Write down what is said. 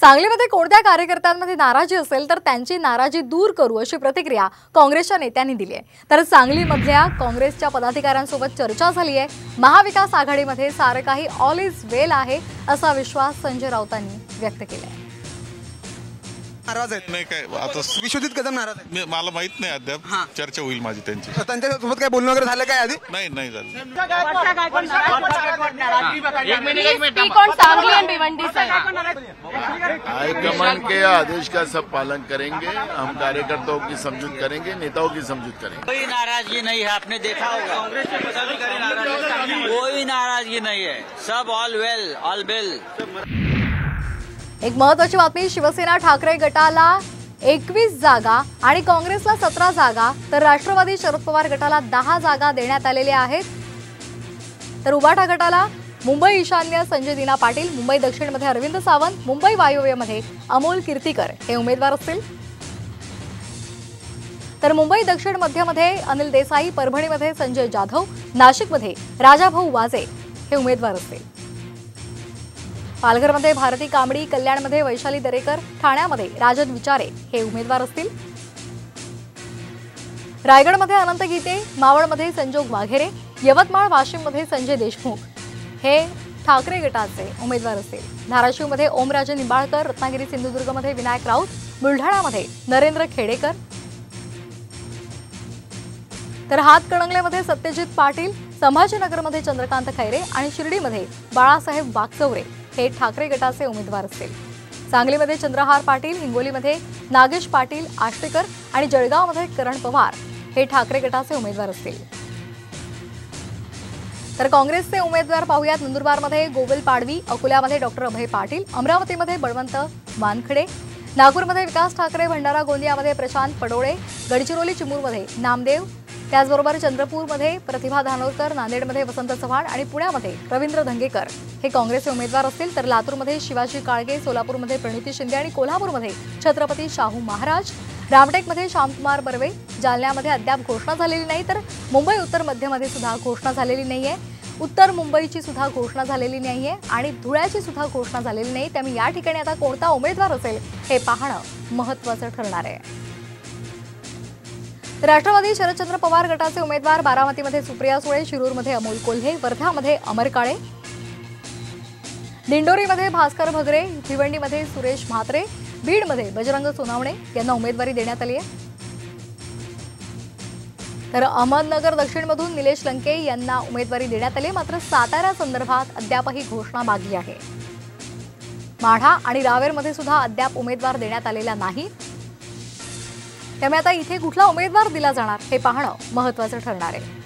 सांगलीमध्ये कोणत्या कार्यकर्त्यांमध्ये नाराजी असेल तर त्यांची नाराजी दूर करू अशी प्रतिक्रिया काँग्रेसच्या नेत्यांनी दिली आहे। तर सांगलीमधल्या काँग्रेसच्या पदाधिकाऱ्यांसोबत चर्चा झाली आहे। महाविकास आघाडीमध्ये सारं काही ऑल इज वेल आहे असा विश्वास संजय राऊतांनी व्यक्त केला आहे। नाराज आहेत नाही काय आता विश्वजित कदम नाराज आहेत। मला माहित नाही अद्याप चर्चा होईल माझी त्यांची। त्यांच्यासोबत काय बोलणं वगैरे झालं काय आधी? नाही झालं। हाईकमान के आदेश का सब पालन करेंगे। हम कार्यकर्ताओं की समझूत करेंगे, नेताओं की समझूत करेंगे। कोई नाराजगी नहीं है, आपने देखा होगा कांग्रेस के पदाधिकारी कोई नाराजगी नहीं है, सब ऑल वेल ऑल वेल। एक महत्त्वाची बातमी, शिवसेना ठाकरे गटाला 21 जागा आणि काँग्रेसला 17 जागा तर राष्ट्रवादी शरद पवार गटाला 10 जागा देण्यात आलेल्या आहेत। तर उबाटा गटाला मुंबई ईशान्य संजय दिना पाटील, मुंबई दक्षिणमध्ये अरविंद सावंत, मुंबई वायव्यमध्ये अमोल कीर्तीकर हे उमेदवार असतील। तर मुंबई दक्षिण मध्यमध्ये अनिल देसाई, परभणीमध्ये संजय जाधव, नाशिकमध्ये राजाभाऊ वाजे हे उमेदवार असतील। पालघरमध्ये भारती कांबडी, कल्याणमध्ये वैशाली दरेकर, ठाण्यामध्ये राजन विचारे हे उमेदवार असतील। रायगडमध्ये अनंत गीते, मावळमध्ये संजोग वाघेरे, यवतमाळ वाशिममध्ये संजय देशमुख हे ठाकरे गटाचे उमेदवार असतील। धाराशिवमध्ये ओमराजे निंबाळकर, रत्नागिरी सिंधुदुर्गमध्ये विनायक राऊत, बुलढाणामध्ये नरेंद्र खेडेकर, तर हातकणंगलेमध्ये सत्यजित पाटील, संभाजीनगरमध्ये चंद्रकांत खैरे आणि शिर्डीमध्ये बाळासाहेब वाकचौरे हे ठाकरे गटाचे उमेदवार असतील। सांगलीमध्ये चंद्रहार पाटील, हिंगोलीमध्ये नागेश पाटील आष्टेकर आणि जळगावमध्ये करण पवार हे ठाकरे गटाचे उमेदवार असतील। तर काँग्रेसचे उमेदवार पाहूयात। नंदुरबारमध्ये गोविल पाडवी, अकोल्यामध्ये डॉक्टर अभय पाटील, अमरावतीमध्ये बळवंत वानखडे, नागपूरमध्ये विकास ठाकरे, भंडारा गोंदियामध्ये प्रशांत पडोळे, गडचिरोली चिमूरमध्ये नामदेव, त्याचबरोबर चंद्रपूरमध्ये प्रतिभा धानोरकर, नांदेडमध्ये वसंत चव्हाण आणि पुण्यामध्ये रवींद्र धंगेकर हे काँग्रेसचे उमेदवार असतील। तर लातूरमध्ये शिवाजी काळगे, सोलापूरमध्ये प्रणिती शिंदे आणि कोल्हापूरमध्ये छत्रपती शाहू महाराज, रामटेकमध्ये श्यामकुमार बर्वे, जालन्यामध्ये अद्याप घोषणा झालेली नाही, तर मुंबई उत्तर मध्यमध्ये सुद्धा घोषणा झालेली नाहीये, उत्तर मुंबईची सुद्धा घोषणा झालेली नाहीये आणि धुळ्याची सुद्धा घोषणा झालेली नाही। त्यामुळे या ठिकाणी आता कोणता उमेदवार असेल हे पाहणं महत्त्वाचं ठरणार आहे। राष्ट्रवादी शरदचंद्र पवार गटाचे उमेदवार बारामतीमध्ये सुप्रिया सुळे, शिरूरमध्ये अमोल कोल्हे, वर्ध्यामध्ये अमर काळे, दिंडोरीमध्ये भास्कर भगरे, भिवंडीमध्ये सुरेश म्हात्रे, बीडमध्ये बजरंग सोनावणे यांना उमेदवारी देण्यात आली आहे। तर अहमदनगर दक्षिणमधून निलेश लंके यांना उमेदवारी देण्यात आली, मात्र सातारा संदर्भात अद्यापही घोषणा बाकी आहे। माढा आणि रावेरमध्ये सुद्धा अद्याप उमेदवार देण्यात आलेला नाही। त्यामुळे आता इथे कुठला उमेदवार दिला जाणार हे पाहणं महत्त्वाचं ठरणार आहे।